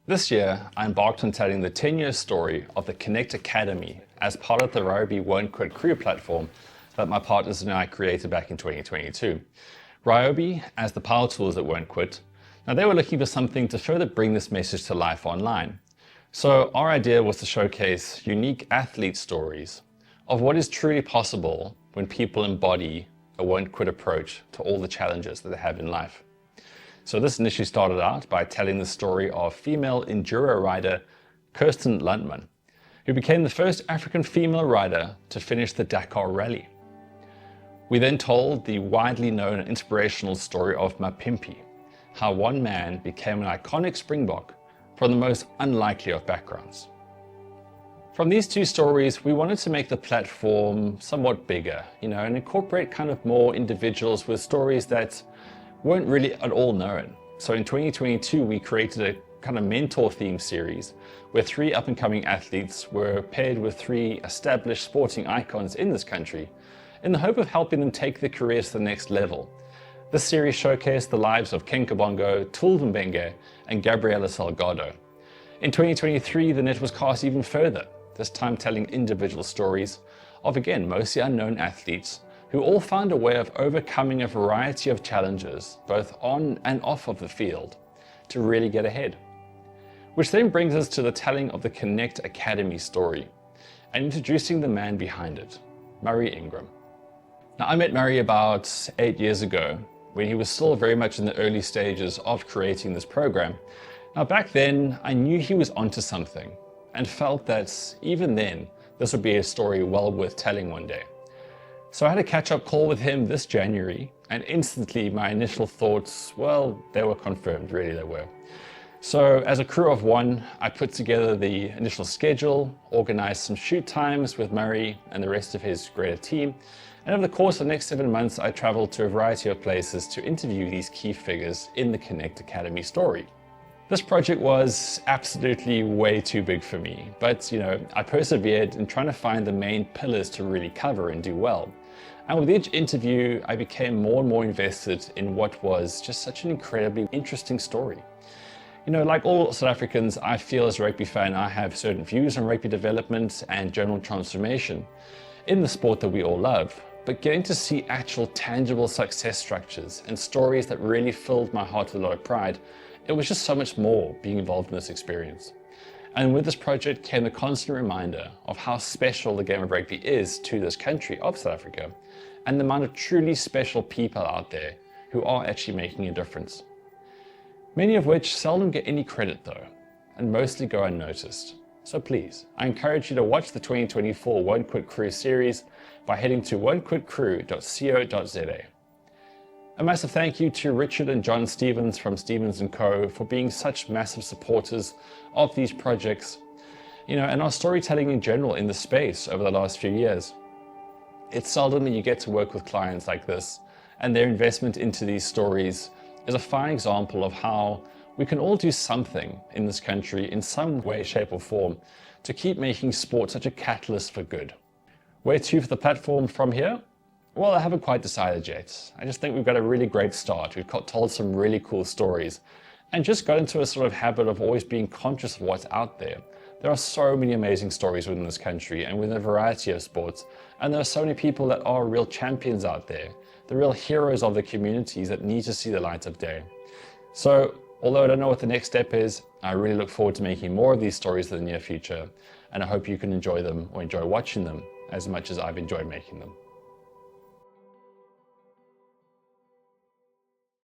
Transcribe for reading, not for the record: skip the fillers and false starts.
This year, I embarked on telling the 10-year story of the Connect Academy as part of the RYOBI Wont Quit Crew platform that my partners and I created back in 2022. RYOBI, as the power tools that won't quit, now they were looking for something to further bring this message to life online. So our idea was to showcase unique athlete stories of what is truly possible when people embody a won't quit approach to all the challenges that they have in life. So this initially started out by telling the story of female enduro rider Kirsten Lundman, who became the first African female rider to finish the Dakar Rally. We then told the widely known and inspirational story of Mapimpi, how one man became an iconic Springbok from the most unlikely of backgrounds. From these two stories, we wanted to make the platform somewhat bigger, and incorporate kind of more individuals with stories that weren't really at all known. So in 2022, we created a kind of mentor theme series where 3 up-and-coming athletes were paired with 3 established sporting icons in this country in the hope of helping them take their careers to the next level. This series showcased the lives of Ken Kabongo, Mbenge, and Gabriela Salgado. In 2023, the net was cast even further, this time telling individual stories of, again, mostly unknown athletes who all found a way of overcoming a variety of challenges, both on and off of the field, to really get ahead. Which then brings us to the telling of the Connect Academy story and introducing the man behind it, Murray Ingram. Now, I met Murray about 8 years ago when he was still very much in the early stages of creating this program. Now, back then, I knew he was onto something and felt that even then, this would be a story well worth telling one day. So I had a catch-up call with him this January, and instantly my initial thoughts, well, they were confirmed, really they were. So as a crew of 1, I put together the initial schedule, organized some shoot times with Murray and the rest of his greater team, and over the course of the next 7 months, I traveled to a variety of places to interview these key figures in the Connect Academy story. This project was absolutely way too big for me, but I persevered in trying to find the main pillars to really cover and do well. And with each interview, I became more and more invested in what was just such an incredibly interesting story. Like all South Africans, I feel as a rugby fan, I have certain views on rugby development and general transformation in the sport that we all love. But getting to see actual tangible success structures and stories that really filled my heart with a lot of pride, it was just so much more being involved in this experience. And with this project came the constant reminder of how special the game of rugby is to this country of South Africa, and the amount of truly special people out there who are actually making a difference. Many of which seldom get any credit though, and mostly go unnoticed. So please, I encourage you to watch the 2024 Wont Quit Crew series by heading to wontquitcrew.co.za. A massive thank you to Richard and John Stevens from Stevens & Co. for being such massive supporters of these projects, and our storytelling in general in the space over the last few years. It's seldom that you get to work with clients like this, and their investment into these stories is a fine example of how we can all do something in this country in some way, shape or form to keep making sport such a catalyst for good. Where to for the platform from here? Well, I haven't quite decided yet. I just think we've got a really great start. We've told some really cool stories and just got into a sort of habit of always being conscious of what's out there. There are so many amazing stories within this country and within a variety of sports. And there are so many people that are real champions out there, the real heroes of the communities that need to see the light of day. So, although I don't know what the next step is, I really look forward to making more of these stories in the near future. And I hope you can enjoy them or enjoy watching them as much as I've enjoyed making them.